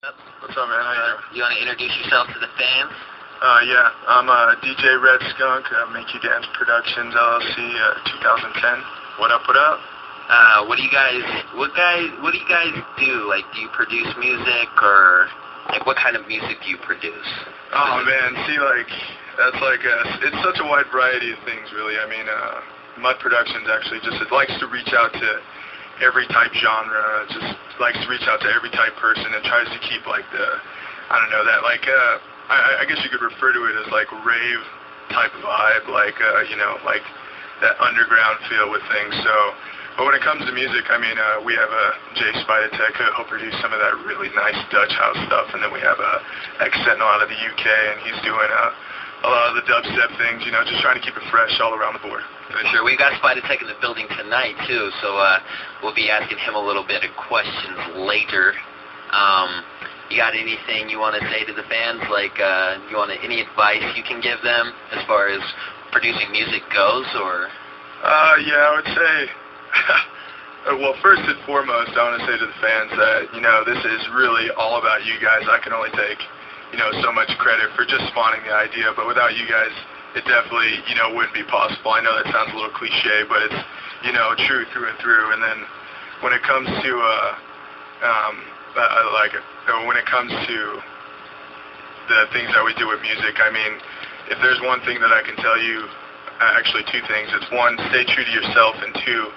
What's up, man? How you doing? You want to introduce yourself to the fans? Yeah, I'm DJ Red Skunk, MakeUDance Productions, LLC, 2010. What up, what up? What do you guys do? Like, do you produce music, or like what kind of music do you produce? Oh man, see, like, that's like, it's such a wide variety of things, really. I mean, M.U.D Productions actually it likes to reach out to every type genre, just likes to reach out to every type person and tries to keep like I don't know, that like, I guess you could refer to it as like rave type vibe, like, you know, like that underground feel with things. So, but when it comes to music, I mean, we have SpydaTEK, who'll produce some of that really nice Dutch house stuff, and then we have Sentinel out of the UK, and he's doing a lot of the dubstep things, you know, just trying to keep it fresh all around the board. For sure. We've got SpydaTEK in the building tonight, too, so we'll be asking him a little bit of questions later. You got anything you want to say to the fans? Like, any advice you can give them as far as producing music goes, or? Yeah, I would say, well, first and foremost, I want to say to the fans that, you know, this is really all about you guys. I can only take, you know, so much credit for just spawning the idea, but without you guys, it definitely, you know, wouldn't be possible. I know that sounds a little cliche, but it's, you know, true through and through. And then when it comes to, when it comes to the things that we do with music, I mean, if there's one thing that I can tell you, actually two things. It's one, stay true to yourself, and two,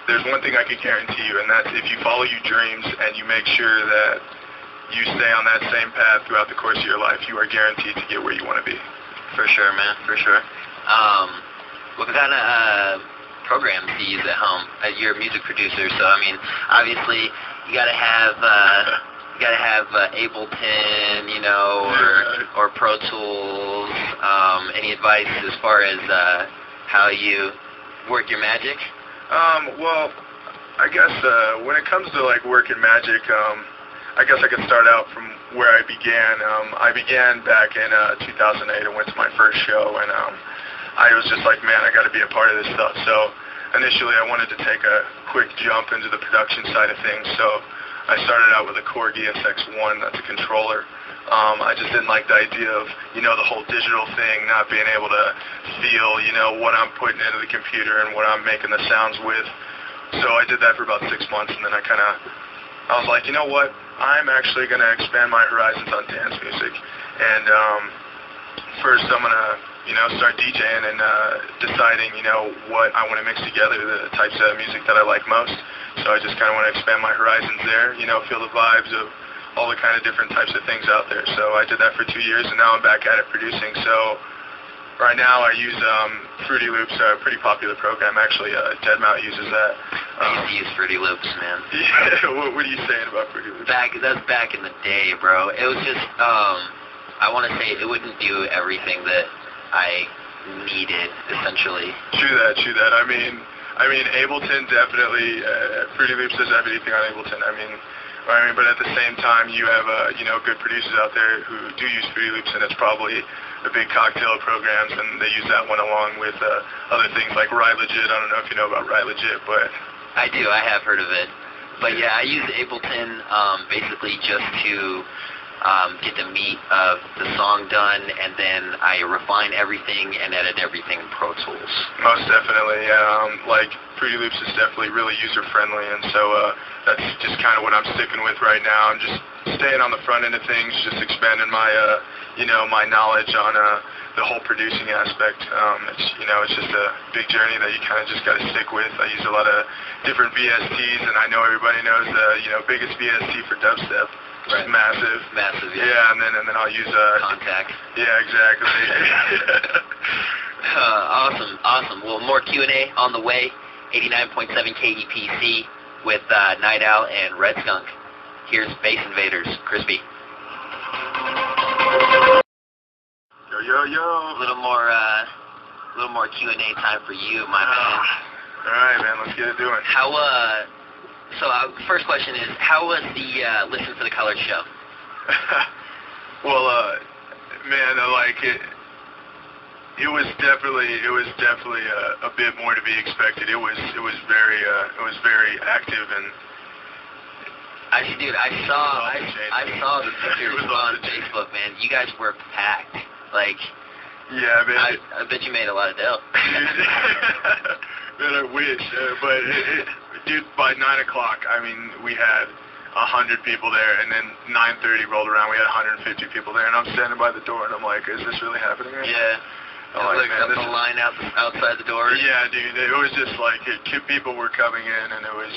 there's one thing I can guarantee you, and that's if you follow your dreams and you make sure that you stay on that same path throughout the course of your life, you are guaranteed to get where you want to be. For sure, man, for sure. What kind of programs do you use at home? You're a music producer, so I mean, obviously you gotta have Ableton, you know, or Pro Tools. Any advice as far as how you work your magic? Well, I guess when it comes to like working magic, I guess I could start out from where I began. I began back in 2008 and went to my first show, and I was just like, man, I got to be a part of this stuff. So initially I wanted to take a quick jump into the production side of things, so I started out with a Korg ESX1, that's a controller. I just didn't like the idea of, you know, the whole digital thing, not being able to feel, you know, what I'm putting into the computer and what I'm making the sounds with. So I did that for about 6 months, and then I was like, you know what, I'm actually going to expand my horizons on dance music. And first I'm going to, you know, start DJing and deciding, you know, what I want to mix together, the types of music that I like most. So I just kind of want to expand my horizons there, you know, feel the vibes of all the kind of different types of things out there. So I did that for 2 years, and now I'm back at it producing. So right now I use Fruity Loops, a pretty popular program. Actually, Deadmau5 uses that. I used to use Fruity Loops, man. Yeah, what are you saying about Fruity Loops? That's back in the day, bro. It was just, I want to say it wouldn't do everything that I needed, essentially. True that. I mean, Ableton definitely, Fruity Loops does everything on Ableton. I mean, but at the same time, you have, you know, good producers out there who do use Fruity Loops, and it's probably the big cocktail programs, and they use that one along with other things like Ride Legit. I don't know if you know about Ride Legit, but I do. I have heard of it. But yeah, I use Ableton basically just to get the meat of the song done, and then I refine everything and edit everything in Pro Tools. Most definitely, yeah. Like, Fruity Loops is definitely really user-friendly, and so that's just kind of what I'm sticking with right now. I'm just staying on the front end of things, just expanding my, you know, my knowledge on the whole producing aspect. It's, you know, it's just a big journey that you kind of just got to stick with. I use a lot of different VSTs, and I know everybody knows the, you know, biggest VST for dubstep. Right. Massive. Massive, yeah. Yeah, and then I'll use Contact. Yeah, exactly. Awesome. Well, more Q&A on the way. 89.7 KEPC with Night Owl and Red Skunk. Here's Bass Invaders, Crispy. Yo. A little more Q&A time for you, my man. All right, man. Let's get it doing. So first question is, how was the Listen for the Color show? Well, man, like it was definitely a bit more to be expected. It was very active, and Dude, I saw the pictures on Facebook, man. You guys were packed. Like, yeah, man. I bet you made a lot of dough. Man, I wish, but dude, by 9 o'clock, I mean, we had 100 people there, and then 9:30 rolled around, we had 150 people there, and I'm standing by the door, and I'm like, is this really happening right now? Yeah. I'm like, man, the line outside the door. Yeah, dude, it was just like, people were coming in, and it was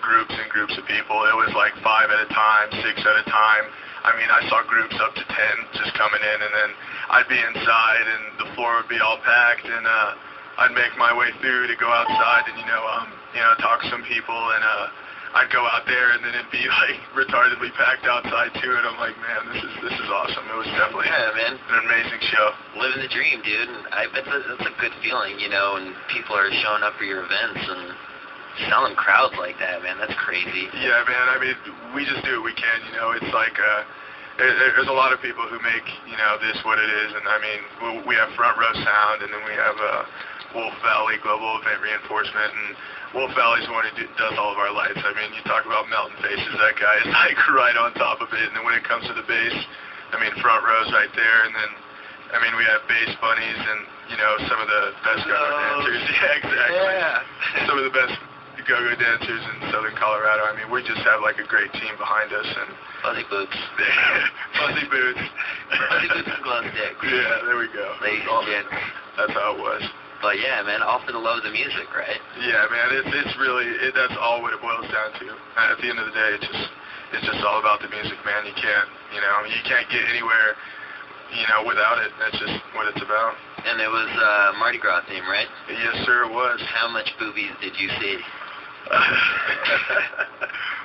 groups and groups of people. It was like 5 at a time, 6 at a time. I mean, I saw groups up to 10 just coming in, and then I'd be inside, and the floor would be all packed, and I'd make my way through to go outside and, talk to some people, and I'd go out there, and then it'd be like retardedly packed outside too, and I'm like, man, this is awesome. It was definitely an amazing show. Living the dream, dude, and I bet that's a good feeling, and people are showing up for your events and selling crowds like that, man. That's crazy. Yeah, man. I mean, we just do what we can. It's like there's a lot of people who make this what it is, and I mean, we have Front Row Sound, and then we have Wolf Valley Global Event Reinforcement, and Wolf Valley's the one who does all of our lights. I mean, you talk about melting faces, that guy is like right on top of it. And then when it comes to the bass, I mean, Front Row's right there, and then I mean, we have bass bunnies and some of the best go-go dancers. Yeah, exactly. Yeah. Some of the best go-go dancers in Southern Colorado. I mean, we just have like a great team behind us, and fuzzy boots. Fuzzy boots. Fuzzy boots and glow sticks. Yeah, there we go. Ladies and gents. That's how it was. But yeah, man, all for the love of the music, right? Yeah, man, it's really that's all what it boils down to. At the end of the day, it's just all about the music, man. You can't get anywhere, without it. That's just what it's about. And it was Mardi Gras theme, right? Yes, sir, it was. How much boobies did you see?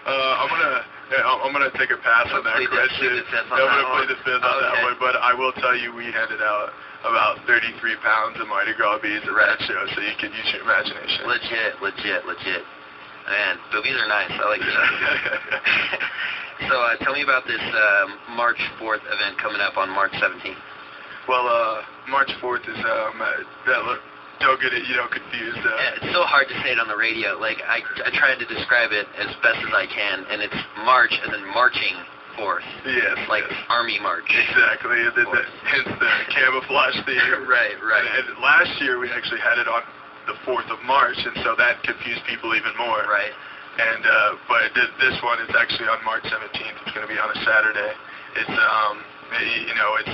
I'm gonna take a pass on that question. I'm gonna play the fifth on that one, but I will tell you, we handed out about 33 pounds of Mardi Gras beads at that show, so you can use your imagination. Legit. Man, boobies are nice. I like that. So tell me about this March 4th event coming up on March 17th. Well, March 4th is don't get it, confused. Yeah, it's so hard to say it on the radio. Like, I tried to describe it as best as I can, and it's March and then marching forth. Yes. Like Army March. Exactly. Hence the camouflage theme. Right. And last year we actually had it on the 4th of March, and so that confused people even more. Right. And but this one is actually on March 17th. It's going to be on a Saturday. It's it's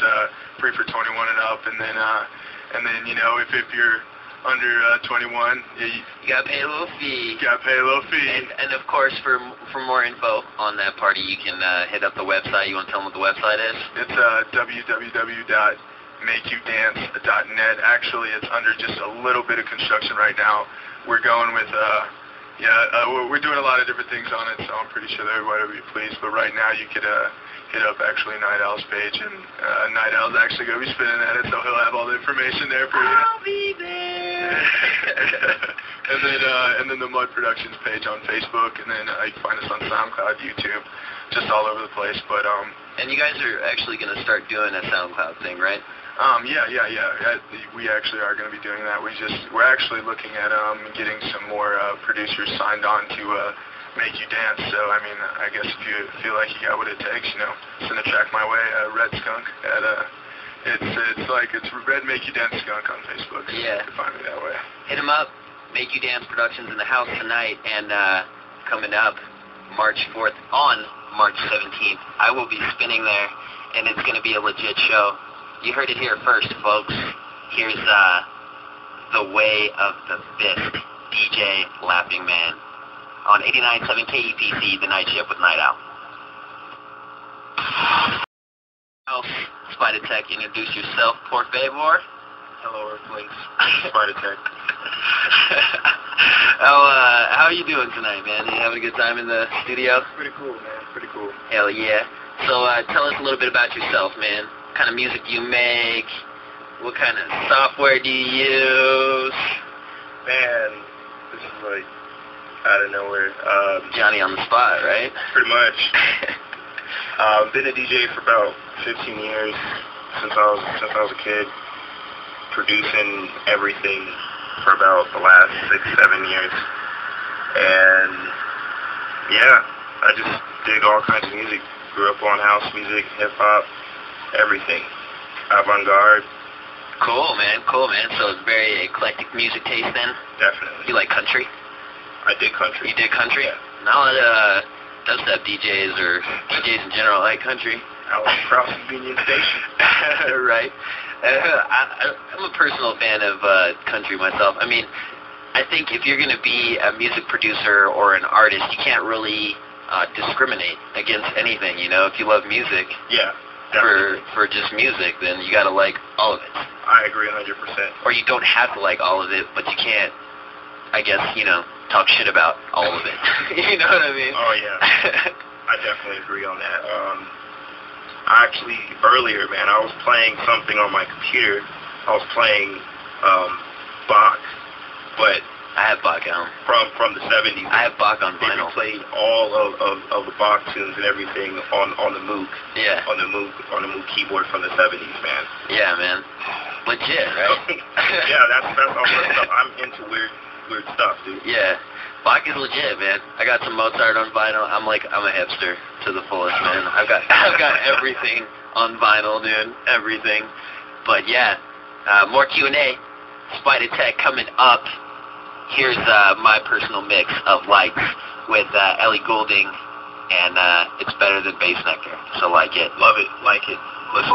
free for 21 and up, and then if you're under 21, you gotta pay a little fee. And of course, for more info on that party, you can hit up the website. You want to tell them what the website is? It's www.MakeUDance.net. Actually, it's under just a little bit of construction right now. We're going with we're doing a lot of different things on it, so I'm pretty sure that everybody will be pleased. But right now, you could hit up actually Night Owl's page, and Night Owl's actually going to be spinning at it, so he'll have all the information there for you. I'll be there. and then the M.U.D Productions page on Facebook, and then you can find us on SoundCloud, YouTube, just all over the place. But and you guys are actually going to start doing a SoundCloud thing, right? Yeah. We actually are going to be doing that. We're actually looking at getting some more producers signed on to MakeUDance. So I mean, I guess if you feel like you got what it takes, send a track my way. Red Skunk at it's Red MakeUDance Skunk on Facebook. So yeah. You can find me that way. Hit him up. MakeUDance Productions in the house tonight, and coming up March 4th on March 17th, I will be spinning there, and it's going to be a legit show. You heard it here first, folks. Here's the Way of the Fist, DJ Laughing Man, on 89.7 KEPC, The Night Shift with Night Owl. SpydaTEK, introduce yourself, por favor. Hello, Earthlings. SpydaTEK. How are you doing tonight, man? You having a good time in the studio? Pretty cool, man. Pretty cool. Hell yeah. So tell us a little bit about yourself, man. What kind of music do you make? What kind of software do you use? Man, this is like out of nowhere. Johnny on the spot, right? Pretty much. Been a DJ for about 15 years since I was a kid, producing everything for about the last 6-7 years, and yeah, I just dig all kinds of music. Grew up on house music, hip-hop, everything. Avant-garde. Cool, man. Cool, man. So it's very eclectic music taste then? Definitely. You like country? I dig country. You dig country? Yeah. No, dubstep DJs or DJs in general like country. I like Cross Union Station. Right. I'm a personal fan of country myself. I mean, I think if you're going to be a music producer or an artist, you can't really discriminate against anything, you know? If you love music, Yeah. for just music, then you got to like all of it. I agree 100%. Or you don't have to like all of it, but you can't, I guess, you know, talk shit about all of it. You know what I mean? Oh, yeah. I definitely agree on that. Actually, earlier, man, I was playing something on my computer. I was playing Bach, but I have Bach on. from the 70s. I have Bach on They vinyl. played all of the Bach tunes and everything on the MOOC. Yeah. On the MOOC keyboard from the 70s, man. Yeah, man. Legit, right? Yeah, that's all that stuff. I'm into weird stuff, dude. Yeah. Bach is legit, man. I got some Mozart on vinyl. I'm a hipster to the fullest, man. I've got everything on vinyl, dude. Everything. But yeah, more Q&A. SpydaTEK coming up. Here's my personal mix of Lights with Ellie Goulding, and it's better than Bass Nectar. So like it. Love it. Like it. Listen.